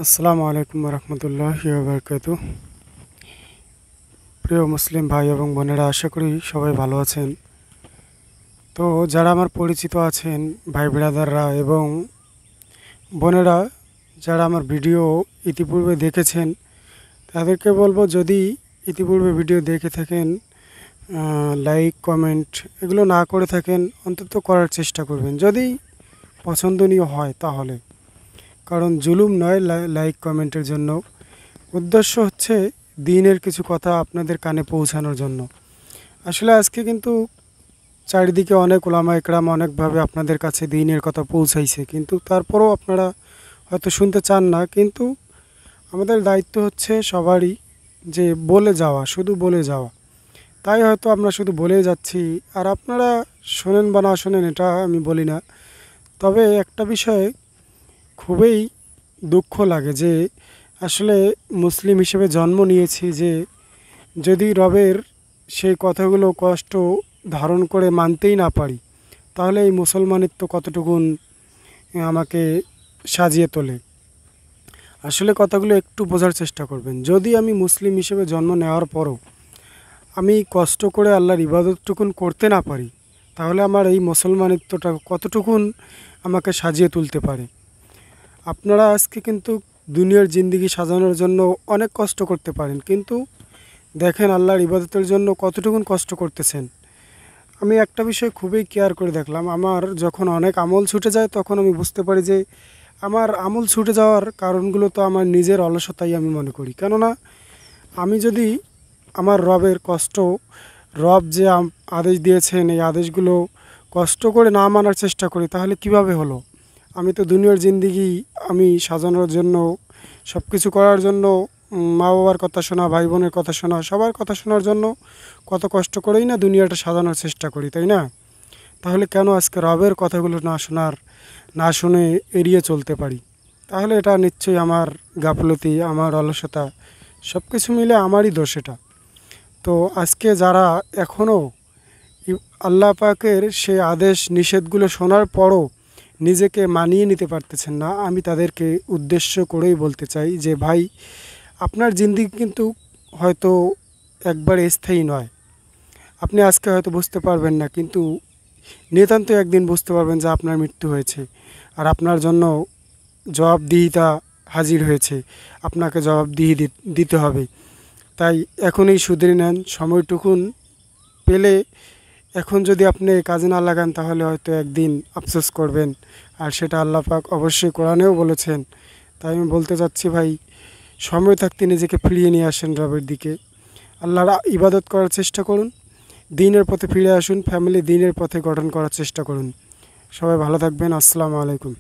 আসসালামু আলাইকুম রহমতুল্লাহি ওয়া বারাকাতুহু। প্রিয় মুসলিম ভাই এবং বোনেরা, আশা করি সবাই ভালো আছেন। তো যারা আমার পরিচিত আছেন, ভাই ব্রাদাররা এবং বোনেরা, যারা আমার ভিডিও ইতিপূর্বে দেখেছেন, তাদেরকে বলবো, যদি ইতিপূর্বে ভিডিও দেখে থাকেন, লাইক কমেন্ট এগুলো না করে থাকেন, অন্তত করার চেষ্টা করবেন যদি পছন্দনীয় হয় তাহলে। কারণ জুলুম নয় লাইক কমেন্টের জন্য, উদ্দেশ্য হচ্ছে দ্বীনের কিছু কথা আপনাদের কানে পৌঁছানোর জন্য। আসলে আজকে কিন্তু চারিদিকে অনেক ওলামা একরাম অনেকভাবে আপনাদের কাছে দ্বীনের কথা পৌঁছাইছে, কিন্তু তারপরেও আপনারা হয়তো শুনতে চান না। কিন্তু আমাদের দায়িত্ব হচ্ছে সবারই যে বলে যাওয়া, শুধু বলে যাওয়া। তাই হয়তো আমরা শুধু বলে যাচ্ছি, আর আপনারা শোনেন বা না শোনেন এটা আমি বলি না। তবে একটা বিষয়ে খুবই দুঃখ লাগে যে আসলে মুসলিম হিসেবে জন্ম নিয়েছি, যে যদি রবের সেই কথাগুলো কষ্ট ধারণ করে মানতেই না পারি, তাহলে এই মুসলমানিত্ব কতটুকুন আমাকে সাজিয়ে তোলে। আসলে কথাগুলো একটু বোঝার চেষ্টা করবেন। যদি আমি মুসলিম হিসেবে জন্ম নেওয়ার পরও আমি কষ্ট করে আল্লাহর ইবাদতটুকুন করতে না পারি, তাহলে আমার এই মুসলমানিত্বটা কতটুকুন আমাকে সাজিয়ে তুলতে পারে। আপনারা আজকে কিন্তু দুনিয়ার জিন্দেগি সাজানোর জন্য অনেক কষ্ট করতে পারেন, কিন্তু দেখেন আল্লাহর ইবাদতের জন্য কতটুকুন কষ্ট করতেছেন। আমি একটা বিষয় খুবই কেয়ার করে দেখলাম, আমার যখন অনেক আমল ছুটে যায় তখন আমি বুঝতে পারি যে আমার আমল ছুটে যাওয়ার কারণগুলো তো আমার নিজের অলসতাই আমি মনে করি। কেননা আমি যদি আমার রবের কষ্ট, রব যে আদেশ দিয়েছেন এই আদেশগুলো কষ্ট করে না মানার চেষ্টা করি, তাহলে কিভাবে হলো? আমি তো দুনিয়ার জিন্দেগি আমি সাজানোর জন্য, সব কিছু করার জন্য, মা বাবার কথা শোনা, ভাই বোনের কথা শোনা, সবার কথা শোনার জন্য কত কষ্ট করেই না দুনিয়াটা সাজানোর চেষ্টা করি, তাই না? তাহলে কেন আজকে রবের কথাগুলো না শুনে এড়িয়ে চলতে পারি? তাহলে এটা নিশ্চয়ই আমার গাফলতি, আমার অলসতা, সব কিছু মিলে আমারই দোষ এটা। তো আজকে যারা এখনও আল্লাহ পাকের সে আদেশ নিষেধগুলো শোনার পরও নিজেকে মানিয়ে নিতে পারতেছেন না, আমি তাদেরকে উদ্দেশ্য করেই বলতে চাই যে ভাই, আপনার জিন্দেগি কিন্তু হয়তো একবারে স্থায়ী নয়। আপনি আজকে হয়তো বুঝতে পারবেন না, কিন্তু নিতান্ত একদিন বুঝতে পারবেন যে আপনার মৃত্যু হয়েছে, আর আপনার জন্য জবাবদিহিতা হাজির হয়েছে, আপনাকে জবাবদিহি দিতে হবে। তাই এখনই শুধরে নেন, সময়টুকুন পেলে এখন যদি আপনি কাজে না লাগান, তাহলে হয়তো একদিন আফসোস করবেন, আর সেটা আল্লাহ পাক অবশ্যই কোরআনেও বলেছেন। তাই আমি বলতে চাচ্ছি ভাই, সময় থাকতে নিজেকে ফিরিয়ে নিয়ে আসেন রবের দিকে, আল্লাহর ইবাদত করার চেষ্টা করুন, দ্বীনের পথে ফিরে আসুন, ফ্যামিলি দ্বীনের পথে গঠন করার চেষ্টা করুন। সবাই ভালো থাকবেন। আসসালামু আলাইকুম।